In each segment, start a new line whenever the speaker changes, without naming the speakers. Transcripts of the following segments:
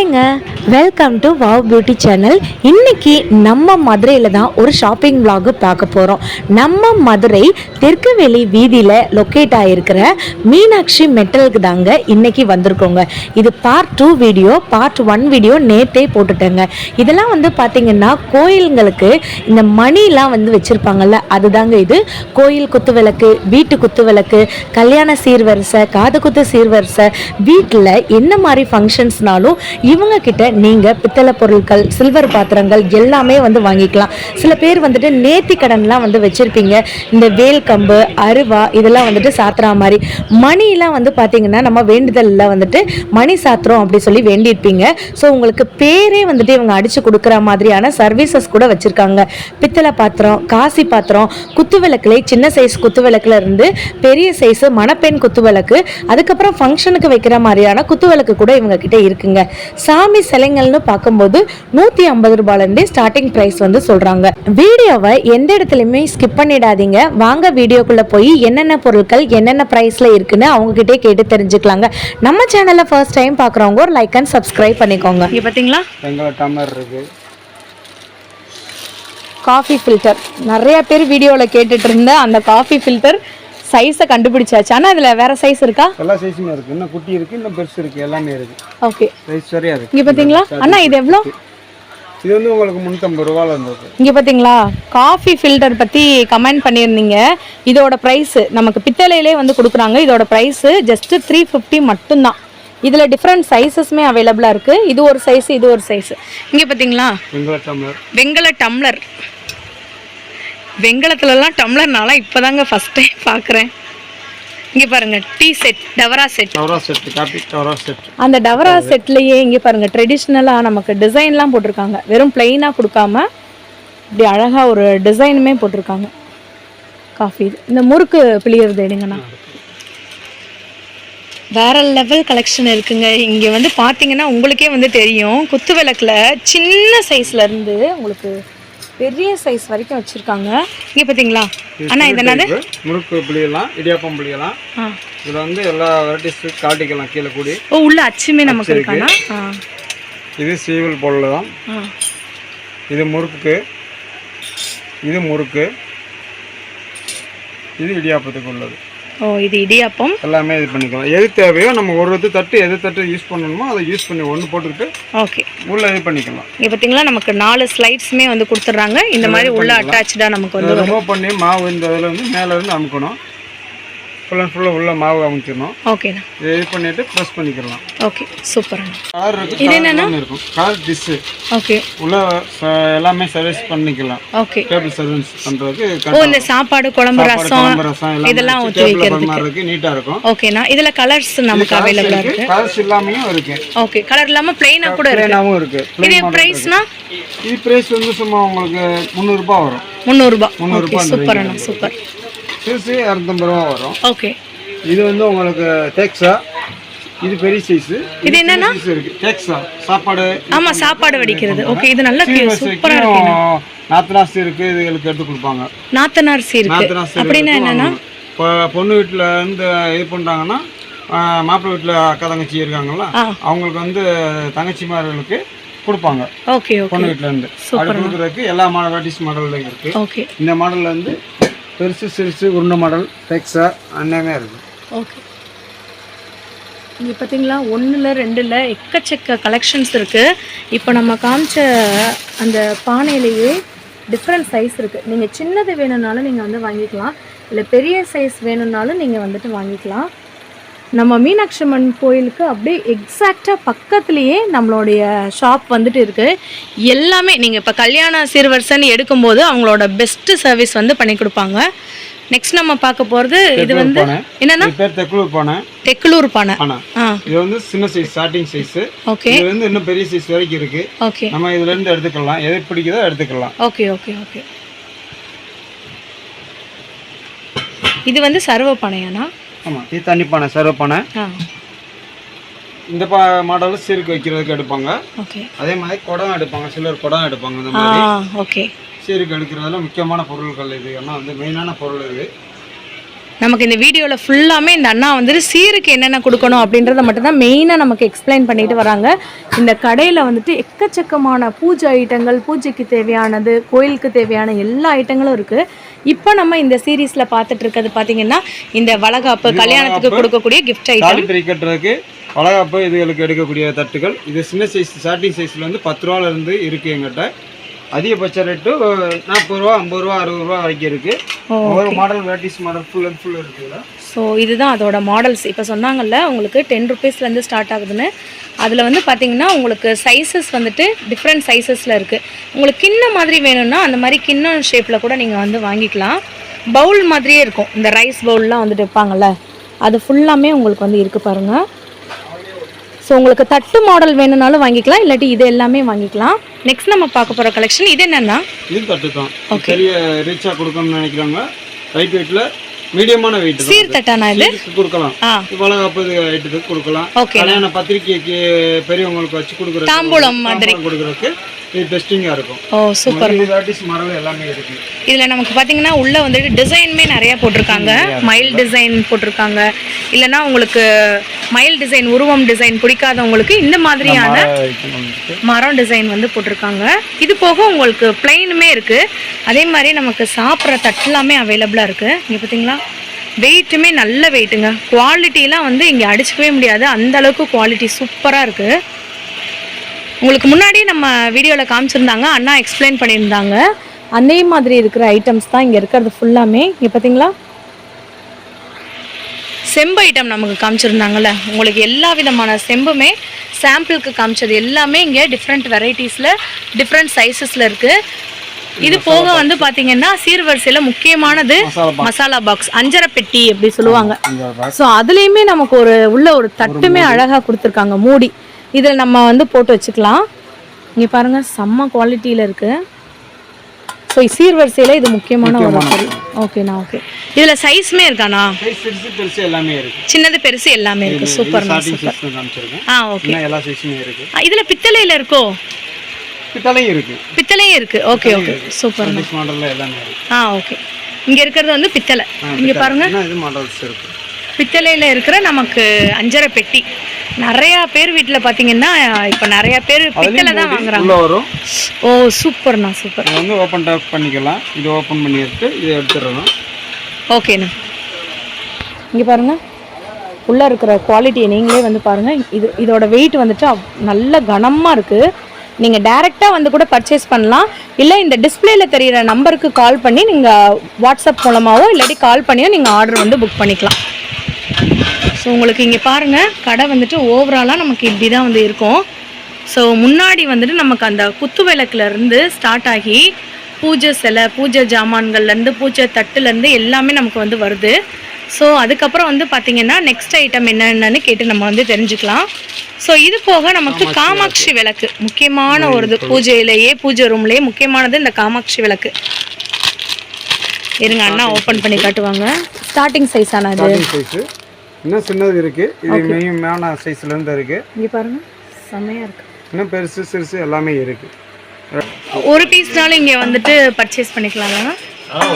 ஹாய்ங்க, welcome to wow beauty channel. இன்னைக்கு நம்ம மதுரையில் தான் ஒரு ஷாப்பிங் vlog பார்க்க போகிறோம். நம்ம மதுரை தெற்கு வெளி வீதியில் லொக்கேட் ஆகிருக்கிற மீனாட்சி மெட்டலுக்கு தாங்க இன்னைக்கு வந்திருக்கோங்க. இது பார்ட் 2 வீடியோ, பார்ட் 1 வீடியோ நேற்றே போட்டுட்டேங்க. இதெல்லாம் வந்து பார்த்திங்கன்னா கோயில்களுக்கு இந்த மணிலாம் வந்து வச்சுருப்பாங்கல்ல, அதுதாங்க இது. கோயில் குத்து விளக்கு, வீட்டு குத்து விளக்கு, கல்யாண சீர்வரிசை, காது குத்து சீர்வரிசை, வீட்டில் என்ன மாதிரி ஃபங்க்ஷன்ஸ்னாலும் இவங்க கிட்ட நீங்க பித்தளை பொருட்கள், சில்வர் பாத்திரங்கள் எல்லாமே வந்து வாங்கிக்கலாம். சில பேர் வந்துட்டு நேர்த்தி கடன்லாம் வந்து வச்சிருப்பீங்க. இந்த வேல் கம்பு, அருவா இதெல்லாம் வந்துட்டு சாத்துற மாதிரி, மணிலாம் வந்து பார்த்தீங்கன்னா நம்ம வேண்டுதலில் வந்துட்டு மணி சாத்திரம் அப்படி சொல்லி வேண்டியிருப்பீங்க. ஸோ உங்களுக்கு பேரே வந்துட்டு இவங்க அடிச்சு கொடுக்குற மாதிரியான சர்வீசஸ் கூட வச்சிருக்காங்க. பித்தளை பாத்திரம், காசி பாத்திரம், குத்து விளக்குல சின்ன சைஸ் குத்து விளக்குல இருந்து பெரிய சைஸ் மணப்பெண் குத்து விளக்கு, அதுக்கப்புறம் ஃபங்க்ஷனுக்கு வைக்கிற மாதிரியான குத்து விளக்கு கூட இவங்க கிட்ட இருக்குங்க. சாமி சிலைங்கள்னு பார்க்கும்போது 150 ரூபாயிலிருந்தே ஸ்டார்டிங் பிரைஸ் வந்து சொல்றாங்க. வீடியோவை எந்த இடத்துலையுமே ஸ்கிப் பண்ணிடாதீங்க. வாங்க வீடியோக்குள்ள போய் என்னென்ன பொருட்கள் என்னென்ன பிரைஸ்ல இருக்குன்னு அவங்க கிட்டே கேட்டு தெரிஞ்சுக்கலாங்க. நம்ம சேனலை ஃபர்ஸ்ட் டைம் பார்க்குறவங்க ஒரு லைக் அண்ட் சப்ஸ்கிரைப் பண்ணிக்கோங்க. இங்க பாத்தீங்களா டம்ளர் இருக்கு, காஃபி ஃபில்டர். நிறைய பேர் வீடியோவில் கேட்டுட்டு இருந்த அந்த காஃபி ஃபில்டர் சைஸை கண்டுபிடிச்சாச்சு. ஆனால் இதில் வேற சைஸ் இருக்கா? எல்லா சைஸுமே இருக்கு. இன்னும் குட்டி இருக்கு, இன்னும் பெருசு இருக்கு, எல்லாமே இருக்கு. ஓகே, சைஸ் சரியா இருக்கு. இங்க பாத்தீங்களா அண்ணா, இது எவ்வளோ? இது வந்து உங்களுக்கு 350 ரூபாயில இருந்தது. இங்க பாத்தீங்களா, காஃபி ஃபில்டர் பத்தி கமெண்ட் பண்ணியிருந்தீங்க. இதோட பிரைஸ் நமக்கு பித்தளையிலே வந்து கொடுக்குறாங்க. இதோட பிரைஸ் ஜஸ்ட் 350 மட்டும்தான். இதுல டிஃப்ரெண்ட் சைஸஸ்மே அவைலபிளா இருக்கு. இது ஒரு சைஸ், இது ஒரு சைஸ். இங்க பாத்தீங்களா வெங்கல டம்ளர். வெங்கலத்துலலாம் டம்ளர்னால இப்போதாங்க ஃபர்ஸ்ட் டைம் பார்க்குறேன். இங்கே பாருங்க, டீ செட், டவரா செட். அந்த டவரா செட்லேயே இங்கே பாருங்க ட்ரெடிஷ்னலாக நமக்கு டிசைன்லாம் போட்டிருக்காங்க. வெறும் பிளெயினாக கொடுக்காம இப்படி அழகாக ஒரு டிசைனுமே போட்டிருக்காங்க. காஃபி, இந்த முறுக்கு பிளியறது எடுங்கண்ணா, வேற லெவல் கலெக்ஷன் இருக்குங்க. இங்கே வந்து பார்த்தீங்கன்னா உங்களுக்கே வந்து தெரியும், குத்து விளக்கில் சின்ன சைஸ்லேருந்து உங்களுக்கு பெரிய சைஸ் வரைக்கும் வச்சிருக்காங்க. இங்க பாத்தீங்களா அண்ணா, இது என்னது? முறுக்கு புளியலாம், இடியாப்பம் புளியலாம். இதுல வந்து எல்லா வெரைட்டிஸ் காட்டிக்கலாம் கீழே கூடி. ஓ, உள்ள அச்சுமே நமக்கு இருக்கானா? இது சீவல் பொருள்தான். இது முறுக்கு, இது முறுக்கு, இது இடியாப்பத்துக்கு உள்ளது. ஓ, இது இடியாப்பம். எல்லாமே இது பண்ணிக்கலாம். எது தேவையோ நம்ம ஒரு தட்டு எது தட்டு யூஸ் பண்ணணுமோ அதை யூஸ் பண்ணி ஒன்று போட்டுக்கிட்டு ஓகே உள்ள இது பண்ணிக்கலாம். இங்கே பார்த்தீங்களா நமக்கு 4 ஸ்லைட்ஸுமே வந்து கொடுத்துட்றாங்க. இந்த மாதிரி உள்ள அட்டாச்சாக நமக்கு வந்து ரிமூவ் பண்ணி மாவு இந்த இதில் வந்து மேலே இருந்து அமுக்கணும். ஃபுல் அண்ட் ஃபுல்லாக உள்ள மாவு அமுச்சிடணும். ஓகேண்ணா, இது பண்ணிட்டு ப்ரெஸ் பண்ணிக்கலாம். Okay, super. கலர் இருக்கு, இது என்னன்னா இருக்கும் கலர் டிஷ். ஓகே, உள்ள எல்லாமே சர்வீஸ் பண்ணிக்கலாம். ஓகே, டேபிள் சர்வீஸ் பண்றதுக்கு. ஓ, இந்த சாப்பாடு, குழம்பு, ரசம் இதெல்லாம் ஊத்தி வைக்கிறதுக்கு நீட்டா இருக்கும். ஓகேண்ணா, இதுல கலர்ஸ் நமக்கு அவேலபிளா இருக்கு. கலர்ஸ் எல்லாமேயும் இருக்கு. ஓகே, கலர் இல்லாம பிளைனா கூட இருக்கு. பிளைனாவும் இருக்கு. இது பிரைஸ்னா? இது பிரைஸ் வந்து சும்மா உங்களுக்கு 300 ரூபாய் வரும். 300 ரூபாய். சூப்பர் அண்ணா, சூப்பர். சைஸ் 250 ரூபா வரும். ஓகே, இது வந்து உங்களுக்கு டெக்ஸா. இது பெரிய சைஸ். இது என்னன்னா டெக்ஸா சாப்பாடு. ஆமா, சாப்பாடு வடிக்கிறது. ஓகே, இது நல்ல சூப்பரா இருக்கு. நாத்தனார்சி இருக்கு, இதுகளுக்கு எடுத்து கொடுப்பாங்க. நாத்தனார்சி இருக்கு அப்படினா என்னன்னா, பொண்ணு வீட்ல இருந்து இது பண்றாங்கன்னா, மாப்பிள்ளை வீட்ல அக்கா தங்கச்சி இருக்காங்கல்ல, அவங்களுக்கு வந்து தங்கச்சிமார்களுக்கு கொடுப்பாங்க. ஓகே, பொண்ணு வீட்ல இருந்து அது கொடுக்கறதுக்கு எல்லா வெரைட்டிஸ் மாடல்ல இருக்கு. ஓகே, இந்த மாடல்ல வந்து பெருசு சிறுசு உருண்டை மாடல் டெக்ஸா அன்னமே இருக்குது. ஓகே, இங்கே பார்த்தீங்களா 1ல் 2ல் எக்கச்சக்க கலெக்ஷன்ஸ் இருக்குது. இப்போ நம்ம காமிச்ச அந்த பானையிலேயே டிஃப்ரெண்ட் சைஸ் இருக்குது. நீங்கள் சின்னது வேணும்னாலும் நீங்கள் வந்து வாங்கிக்கலாம், இல்லை பெரிய சைஸ் வேணும்னாலும் நீங்கள் வந்துட்டு வாங்கிக்கலாம். நம்ம மீனாட்சி அம்மன் கோயிலுக்கு அப்படியே எக்ஸாக்டாக பக்கத்துலேயே நம்மளுடைய ஷாப் வந்துட்டு இருக்குது. எல்லாமே நீங்கள் இப்போ கல்யாண சீர்வரிசைன்னு எடுக்கும்போது அவங்களோட பெஸ்ட்டு சர்வீஸ் வந்து பண்ணி கொடுப்பாங்க. நெக்ஸ்ட் நம்ம பார்க்க போகிறது இது வந்து என்னன்னா தெக்குலூர் பானை. தெக்குலூர் பானை. இது வந்து சின்ன சைஸ், ஸ்டார்டிங் சைஸ். ஓகே, இது வந்து இன்னும் பெரிய சைஸ் வரைக்கும் இருக்கு. ஓகே, நம்ம இதுல இருந்து எடுத்துக்கலாம், எது பிடிக்குதோ எடுத்துக்கலாம். Okay okay okay. இது வந்து சர்வ பானையானா? ஆமா, இது தண்ணி பானை, சர்வ பானை. இந்த மாடல் சீருக்கு வைக்கிறதுக்கு எடுப்பாங்க. ஓகே, அதே மாதிரி குடம் எடுப்பாங்க, சிலர் குடம் எடுப்பாங்க. இந்த மாதிரி ஓகே, சீருக்கு எடுக்கிறதுல முக்கியமான பொருட்கள் இது. ஏன்னா வந்து மெயினான பொருள் இது. நமக்கு இந்த வீடியோவில் ஃபுல்லாமே இந்த அண்ணா வந்துட்டு சீருக்கு என்னென்ன கொடுக்கணும் அப்படின்றத மட்டும்தான் மெயினாக நமக்கு எக்ஸ்பிளைன் பண்ணிட்டு வராங்க. இந்த கடையில் வந்துட்டு எக்கச்சக்கமான பூஜை ஐட்டங்கள், பூஜைக்கு தேவையானது, கோயிலுக்கு தேவையான எல்லா ஐட்டங்களும் இருக்குது. இப்போ நம்ம இந்த சீரீஸில் பார்த்துட்டு இருக்கிறது பார்த்தீங்கன்னா இந்த வளகாப்பு, கல்யாணத்துக்கு கொடுக்கக்கூடிய கிஃப்ட் ஐட்டம்,
கட்டுறதுக்கு வளகாப்பு இதுகளுக்கு எடுக்கக்கூடிய தட்டுகள். இது சின்ன சைஸ் ஸ்டார்டிங் சைஸில் வந்து 10 ரூபாலேருந்து இருக்குது எங்கிட்ட. அதிகபட்ச ரேட்டு 40 ரூபா, 50 ரூபா, 60 ரூபா வரைக்கும் இருக்குது. ஒவ்வொரு model varieties model full and full இருக்குதுல்ல.
ஸோ இதுதான் அதோட மாடல்ஸ். இப்போ சொன்னாங்கல்ல உங்களுக்கு 10 ருபீஸ்லேருந்து ஸ்டார்ட் ஆகுதுன்னு. அதில் வந்து பார்த்தீங்கன்னா உங்களுக்கு சைஸஸ் வந்துட்டு டிஃப்ரெண்ட் சைஸஸில் இருக்குது. உங்களுக்கு கிண்ணம் மாதிரி வேணும்னா அந்த மாதிரி கிண்ணம் ஷேப்பில் கூட நீங்கள் வந்து வாங்கிக்கலாம். பவுல் மாதிரியே இருக்கும், இந்த ரைஸ் பவுல்லாம் வந்துட்டு வைப்பாங்கள்ல, அது ஃபுல்லாமே உங்களுக்கு வந்து இருக்குது பாருங்கள். ஸோ உங்களுக்கு தட்டு மாடல் வேணும்னாலும் வாங்கிக்கலாம், இல்லாட்டி இது எல்லாமே வாங்கிக்கலாம். நெக்ஸ்ட் நம்ம பார்க்க போகிற கலெக்ஷன் இது என்னன்னா,
இது தட்டு தான். பெரிய ரீச்சாக கொடுக்கணும்னு நினைக்கிறாங்க, லைட் வெயிட்டில் மீடியமான வெயிட்
சீர் தட்டானா இது
கொடுக்கலாம். வளகாப்பு ஐட்டத்துக்கு கொடுக்கலாம், கல்யாண பத்திரிக்கைக்கு பெரியவங்களுக்கு வச்சு கொடுக்குறது,
தாம்பூலம் மாதிரி
கொடுக்குறதுக்கு இது பெஸ்டிங்காக இருக்கும்.
ஓ சூப்பர்.
வெரைட்டிஸ் மாடல் எல்லாமே இருக்குது.
இதில் நமக்கு பார்த்தீங்கன்னா உள்ளே வந்துட்டு டிசைனுமே நிறையா போட்டிருக்காங்க. மயில் டிசைன் போட்டிருக்காங்க, இல்லைன்னா உங்களுக்கு மயில் டிசைன், உருவம் டிசைன் பிடிக்காதவங்களுக்கு இந்த மாதிரியான மரம் டிசைன் வந்து போட்டிருக்காங்க. இது போக உங்களுக்கு பிளைனுமே இருக்குது. அதே மாதிரி நமக்கு சாப்பிட்ற தட்டுலாமே அவைலபிளாக இருக்குது. இங்கே பார்த்தீங்களா வெயிட்டுமே நல்ல வெயிட்டுங்க. குவாலிட்டிலாம் வந்து இங்கே அடிச்சுக்கவே முடியாது, அந்த அளவுக்கு குவாலிட்டி சூப்பராக இருக்குது. உங்களுக்கு முன்னாடி நம்ம வீடியோவில் காமிச்சிருந்தாங்க, அண்ணா எக்ஸ்பிளைன் பண்ணியிருந்தாங்க. அதே மாதிரி இருக்கிற ஐட்டம்ஸ் தான் இங்கே இருக்கிறது ஃபுல்லாமே. இங்கே பார்த்தீங்களா செம்பு ஐட்டம் நமக்கு காமிச்சிருந்தாங்கல்ல, உங்களுக்கு எல்லா விதமான செம்புமே சாம்பிளுக்கு காமிச்சது எல்லாமே இங்கே டிஃப்ரெண்ட் வெரைட்டிஸில் டிஃப்ரெண்ட் சைஸஸில் இருக்குது. இது போக வந்து பார்த்தீங்கன்னா சீர்வரிசையில் முக்கியமானது மசாலா பாக்ஸ், அஞ்சரை பெட்டி அப்படி சொல்லுவாங்க. ஸோ அதுலேயுமே நமக்கு உள்ள ஒரு தட்டுமே அழகாக கொடுத்துருக்காங்க மூடி. இதில் நம்ம வந்து போட்டு வச்சுக்கலாம். இங்கே பாருங்கள் செம்ம குவாலிட்டியில் இருக்குது. ஸோ சீர்வரிசையில் இது முக்கியமான ஒரு பொருள். ஓகேண்ணா, ஓகே. இதில் சைஸுமே இருக்காண்ணா? சின்னது பெருசு எல்லாமே இருக்குது. சூப்பர்ண்ணா, சூப்பர். ஓகே. இதில் பித்தளையில் இருக்கோ?
பித்தளையும் இருக்குது.
பித்தளையும் இருக்குது. Okay okay, super. ஓகே. இங்கே இருக்கிறது வந்து பித்தளை. இங்கே பாருங்கள் பித்தளையில் இருக்கிற நமக்கு அஞ்சரை பெட்டி. நிறையா பேர் வீட்டில் பார்த்தீங்கன்னா இப்போ நிறையா பேர் பித்தளை தான் வாங்குறாங்க. ஓ சூப்பர்ண்ணா, சூப்பர்.
வந்து ஓப்பன் டாப் பண்ணிக்கலாம். இது ஓப்பன் பண்ணி எடுத்து இதை எடுத்துடணும்.
ஓகேண்ணா. இங்கே பாருங்கள் உள்ளே இருக்கிற குவாலிட்டியை நீங்களே வந்து பாருங்கள். இதோட வெயிட் வந்துட்டு நல்ல கனமாக இருக்குது. நீங்கள் டைரெக்டாக வந்து கூட பர்ச்சேஸ் பண்ணலாம், இல்லை இந்த டிஸ்பிளேயில் தெரிகிற நம்பருக்கு கால் பண்ணி நீங்கள் வாட்ஸ்அப் மூலமாகவோ இல்லாட்டி கால் பண்ணியோ நீங்கள் ஆர்டர் வந்து புக் பண்ணிக்கலாம். ஸோ உங்களுக்கு இங்கே பாருங்கள் கடை வந்துட்டு ஓவராலாக நமக்கு இப்படி தான் வந்து இருக்கும். ஸோ முன்னாடி வந்துட்டு நமக்கு அந்த குத்து விளக்குலேருந்து ஸ்டார்ட் ஆகி பூஜை சிலை, பூஜை ஜாமான்கள்லேருந்து, பூஜை தட்டுலேருந்து எல்லாமே நமக்கு வந்து வருது. ஸோ அதுக்கப்புறம் வந்து பார்த்திங்கன்னா நெக்ஸ்ட் ஐட்டம் என்னென்னு கேட்டு நம்ம வந்து தெரிஞ்சுக்கலாம். ஸோ இது போக நமக்கு காமாட்சி விளக்கு முக்கியமான ஒரு பூஜையிலேயே, பூஜை ரூம்லேயே முக்கியமானது இந்த காமாட்சி விளக்கு. இருங்க அண்ணா ஓப்பன் பண்ணி காட்டுவாங்க. ஸ்டார்டிங் சைஸ் ஆனால் இது
இன்னும் சின்னது இருக்குது, இது மெயினான சைஸ்லேருந்து இருக்குது.
இங்கே பாருங்கள் செம்மையாக இருக்குது.
இன்னும் பெருசு சிறுசு எல்லாமே இருக்குது.
ஒரு பீஸ்னாலும் இங்கே வந்துட்டு பர்ச்சேஸ் பண்ணிக்கலாங்களா?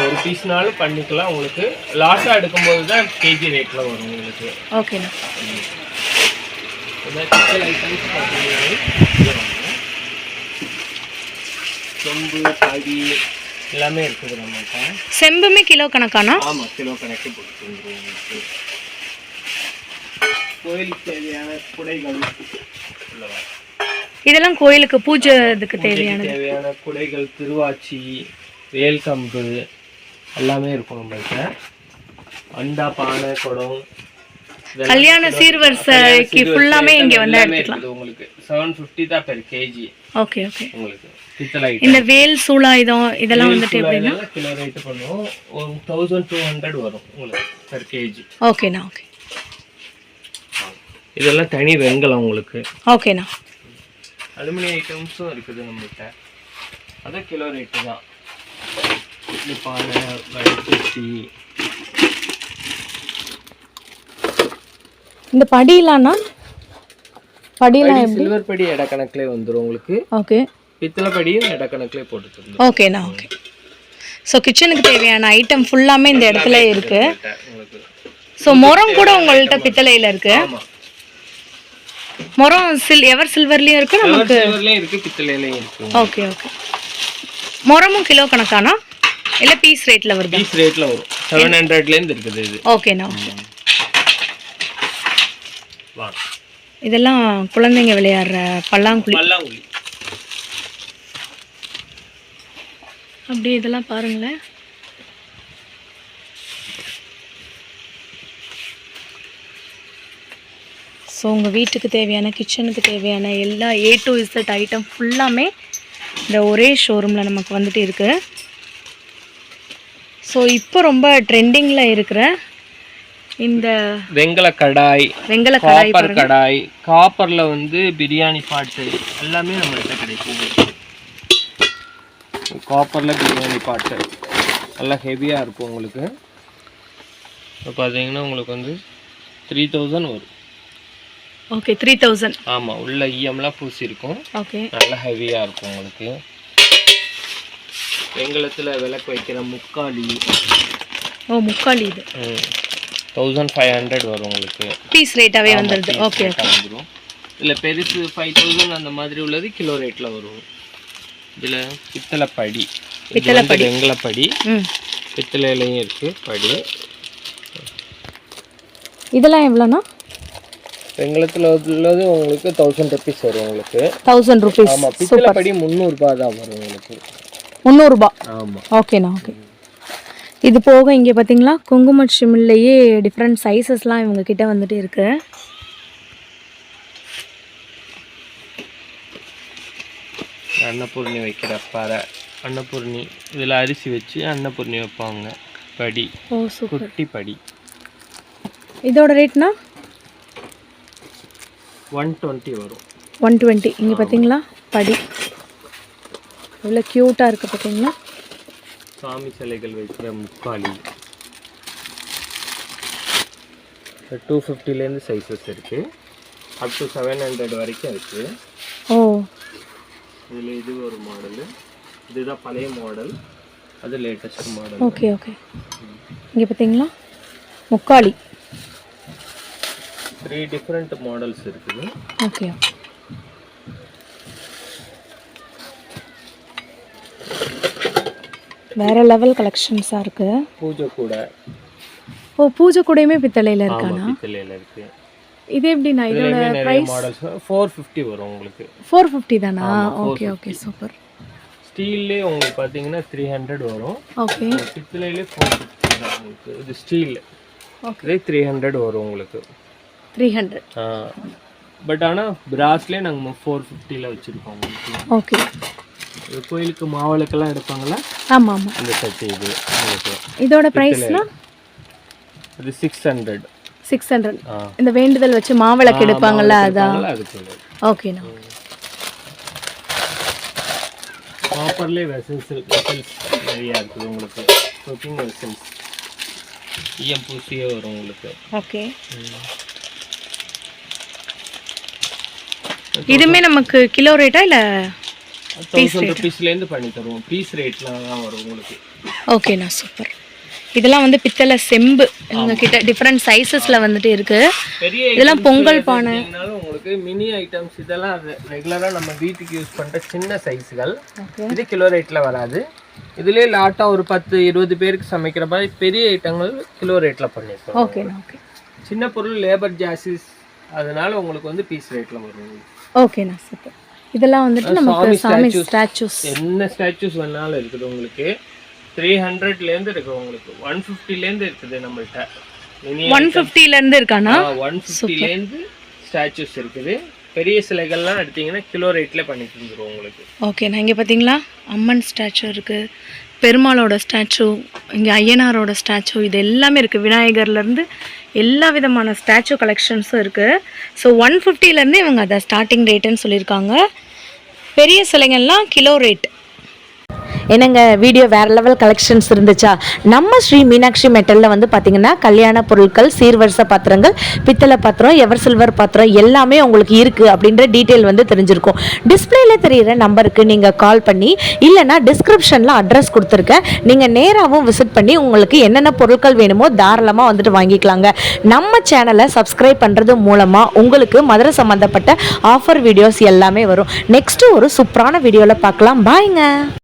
ஒரு பீஸ்னாலும் பண்ணிக்கலாம். உங்களுக்கு லாட்டாக எடுக்கும்போது தான் கேஜி ரேட்டில் வரும் உங்களுக்கு.
ஓகேண்ணா.
கிச்சன் ஐட்டம்ஸ் செம்பு, படி எல்லாமே இருக்குது நம்மகிட்ட.
செம்புமே கிலோ கணக்கானா?
ஆமாம், கிலோ கணக்கு போட்டு உங்களுக்கு. கோயிலுக்கு தேவையான குடைகள்
இதெல்லாம் கோயிலுக்கு பூஜை இதுக்கு தேவையான
குடைகள், திருவாச்சி, வேல் கம்பு எல்லாமே இருக்கும் நம்மகிட்ட. அண்டா, பானை, குடம்,
கல்யாண சீர்வரிசைக்கு ஃபுல்லாமே இங்க வந்து எடுத்துக்கலாம்.
உங்களுக்கு 750 தான் per kg.
Okay okay.
உங்களுக்கு பித்தளை
இந்த வேல் சூலாயுதம் இதெல்லாம் வந்துட்டு எப்படின்னா
கிலோ ரேட் பண்ணுவோம். 1200 வரும் உங்களுக்கு per kg.
ஓகேண்ணா, ஓகே.
இதெல்லாம் தனி வெங்கலம் உங்களுக்கு.
ஓகேண்ணா.
அலுமினியம் ஐட்டம்ஸும் இருக்குது நம்மகிட்ட, அதான் கிலோ ரேட்டு தான். பானை, வடைக்குச்சி,
இந்த படியிலாம்னா படியெல்லாம் எப்படி?
சில்வர் படி எடை கணக்கிலே வந்துடும் உங்களுக்கு.
ஓகே.
பித்தளை படியும் எடை கணக்கிலே போட்டு.
ஓகேண்ணா, ஓகே. ஸோ கிச்சனுக்கு தேவையான ஐட்டம் ஃபுல்லாமே இந்த இடத்துல இருக்கு.
உங்களுக்கு
ஸோ முறம் கூட உங்கள்கிட்ட பித்தளையில் இருக்கு. முறம் எவர் சில்வர்லயும் இருக்கு, நமக்கு
சில்வர்லயும் இருக்கு, பித்தளையிலயும் இருக்கு.
Okay okay. முறமும் கிலோ கணக்கானா இல்ல பீஸ் ரேட்ல வருது?
பீஸ் ரேட்ல வரும். 700ல இருந்து இருக்குது இது.
ஓகேண்ணா. ஓகே. இதெல்லாம் குழந்தைங்க விளையாடுற பல்லாங்குழி. அப்படி இதெல்லாம் பாருங்களேன். ஸோ உங்கள் வீட்டுக்கு தேவையான கிச்சனுக்கு தேவையான எல்லா A to Z ஐட்டம் ஃபுல்லாமே இந்த ஒரே ஷோரூமில் நமக்கு வந்துட்டு இருக்குது. ஸோ இப்போ ரொம்ப ட்ரெண்டிங்கில் இருக்கிற இந்த
வெங்கல கடாய், காப்பர் கடாய், காப்பரில் வந்து பிரியாணி பாட்டு எல்லாமே நம்மள்கிட்ட கிடைக்கும். காப்பரில் பிரியாணி பாட்டு நல்லா ஹெவியாக இருக்கும் உங்களுக்கு. இப்போ பார்த்தீங்கன்னா உங்களுக்கு வந்து 3000 வரும்.
ஓகே 3000.
ஆமாம், உள்ள ஈயம்லாம் பூசி இருக்கும்.
ஓகே,
நல்லா ஹெவியாக இருக்கும் உங்களுக்கு. வெங்கலத்தில் விளக்கு வைக்கிற முக்காலி.
ஓ முக்காலி இது
1500 வரும் உங்களுக்கு.
பீஸ் ரேட்டாகவே வந்துடுது. ஓகே
வந்துடும். இதில் பெருசு 5000 அந்த மாதிரி உள்ளது கிலோ ரேட்டில் வரும். இதில் பித்தளைப்படி, வெங்கலப்படி, பித்தளையிலையும் இருக்குது படி.
இதெல்லாம் எவ்வளோண்ணா?
வெங்கலத்தில் உள்ளது உங்களுக்கு 1000 rupees வரும் உங்களுக்கு.
1000 rupees.
ஆமாம், பித்தளைப்படி 300 ரூபாய் தான் வரும் உங்களுக்கு.
300 ரூபாய்.
ஆமாம்.
ஓகேண்ணா. ஓகே. இது போக இங்கே பார்த்தீங்களா குங்கும சிமிழ்லையே டிஃப்ரெண்ட் சைஸஸ்லாம் இவங்க கிட்ட வந்துட்டு இருக்கு.
அன்னபூர்ணி வைக்கிற பாறை, அன்னபூர்ணி இதில் அரிசி வச்சு அன்னபூர்ணி வைப்பாங்க. படி. ஓ சூப்பர். குட்டி படி.
இதோட ரேட்னா
120 வரும்.
120. இங்கே பார்த்தீங்களா படி எவ்வளோ க்யூட்டாக இருக்குது பார்த்தீங்களா.
சாமி சிலைகள் வைக்கிற முக்காலி 250லேருந்து சைஸஸ் இருக்குது. அப் டு 700 வரைக்கும் இருக்குது.
ஓ,
இதில் இது ஒரு மாடலு, இதுதான் பழைய மாடல், அது லேட்டஸ்ட் மாடல்.
Okay okay. இங்கே பார்த்தீங்களா முக்காலி
3 டிஃப்ரெண்ட் மாடல்ஸ் இருக்குது.
ஓகே. வேற லெவல் கலெக்ஷன்ஸாக இருக்குது.
பூஜை கூட.
ஓ பூஜை கூடயுமே பித்தளையில் இருக்கானா?
பித்தளையில் இருக்குது.
இது எப்படிண்ணா? இதோட பிரைஸ்
450 வரும் உங்களுக்கு.
450 தானா? Okay okay super.
ஸ்டீல்லே உங்களுக்கு பார்த்தீங்கன்னா 300 வரும்.
ஓகே.
பித்தளையிலே 450 தான் உங்களுக்கு. இது ஸ்டீல். ஓகே. 300 வரும் உங்களுக்கு.
300.
பட் ஆனால் பிராஸ்லேயே நாங்கள் 450ல் வச்சுருக்கோம் உங்களுக்கு.
ஓகே.
இது கோயிலுக்கு மாவிளக்கெல்லாம் எடுப்பாங்களா?
ஆமாம் ஆமாம்.
அந்த செட்டு இது உங்களுக்கு.
இதோட ப்ரைஸ்னா?
இது 600.
600. இந்த வேண்டுதல் வச்சு மாவிளக்கு எடுப்பாங்கல்ல அதான். ஓகேண்ணா.
காப்பர்லேயே வெசல்ஸ் நிறையா இருக்குது உங்களுக்கு. குக்கிங் வெசல்ஸ் ஈயம் பூசியே வரும் உங்களுக்கு.
ஓகே. இதுமே நமக்கு கிலோ ரேட்டா இல்லை
1000 rupeesலேருந்து பண்ணி தருவோம். பீஸ் ரேட்டில் தான் வரும் உங்களுக்கு.
ஓகேண்ணா சூப்பர். இதெல்லாம் வந்து பித்தளை செம்பு இவங்க கிட்ட டிஃப்ரெண்ட் சைஸஸில் வந்துட்டு இருக்கு. இதெல்லாம் பொங்கல் பானை
உங்களுக்கு. மினி ஐட்டம்ஸ் இதெல்லாம் ரெகுலராக நம்ம வீட்டுக்கு யூஸ் பண்ணுற சின்ன சைஸுகள். இது கிலோ ரேட்டில் வராது. இதுலேயே லாட்டாக ஒரு 10-20 பேருக்கு சமைக்கிற மாதிரி பெரிய ஐட்டங்கள் கிலோ ரேட்டில் பண்ணியிருக்கோம்.
ஓகேண்ணா. ஓகே.
சின்ன பொருள் லேபர் ஜாசிஸ், அதனால உங்களுக்கு வந்து பீஸ் ரேட்டில் வரும்.
ஓகேண்ணா சூப்பர். இதெல்லாம் வந்துட்டு நமக்கு சாமி ஸ்டாச்சூஸ்,
என்ன ஸ்டாச்சூஸ் வேணாலும் இருக்குது உங்களுக்கு. 300லேருந்து இருக்குது உங்களுக்கு. 150லேருந்து இருக்குது நம்மள்கிட்ட.
150லேருந்து இருக்கானா?
150லேருந்து ஸ்டாச்சூஸ் இருக்குது. பெரிய சிலைகள்லாம் எடுத்தீங்கன்னா கிலோ ரேட்டில் பண்ணி தந்துடுவோம் உங்களுக்கு.
ஓகேண்ணா. இங்கே பார்த்தீங்களா அம்மன் ஸ்டாச்சு இருக்குது, பெருமாளோட ஸ்டாச்சு, இங்கே ஐயனாரோட ஸ்டாச்சு, இது எல்லாமே இருக்குது. விநாயகர்லேருந்து எல்லா விதமான ஸ்டாச்சு கலெக்ஷன்ஸும் இருக்குது. ஸோ 150லேருந்து இவங்க அதை ஸ்டார்டிங் ரேட்டுன்னு சொல்லியிருக்காங்க. பெரிய சிலைகள்லாம் கிலோ ரேட்.
என்னங்க வீடியோ வேறு லெவல் கலெக்ஷன்ஸ் இருந்துச்சா? நம்ம ஸ்ரீ மீனாட்சி மெட்டலில் வந்து பார்த்திங்கன்னா கல்யாண பொருட்கள், சீர்வரிசை பாத்திரங்கள், பித்தளை பாத்திரம், எவர் சில்வர் பாத்திரம் எல்லாமே உங்களுக்கு இருக்குது அப்படின்ற டீட்டெயில் வந்து தெரிஞ்சிருக்கும். டிஸ்பிளேல தெரிகிற நம்பருக்கு நீங்கள் கால் பண்ணி இல்லைனா டிஸ்கிரிப்ஷனில் அட்ரஸ் கொடுத்துருக்கேன், நீங்கள் நேராகவும் விசிட் பண்ணி உங்களுக்கு என்னென்ன பொருட்கள் வேணுமோ தாராளமாக வந்துட்டு வாங்கிக்கலாங்க. நம்ம சேனலை சப்ஸ்கிரைப் பண்ணுறது மூலமாக உங்களுக்கு மதுரை சம்மந்தப்பட்ட ஆஃபர் வீடியோஸ் எல்லாமே வரும். நெக்ஸ்ட்டு ஒரு சூப்பரான வீடியோவில் பார்க்கலாம். பாய்ங்க.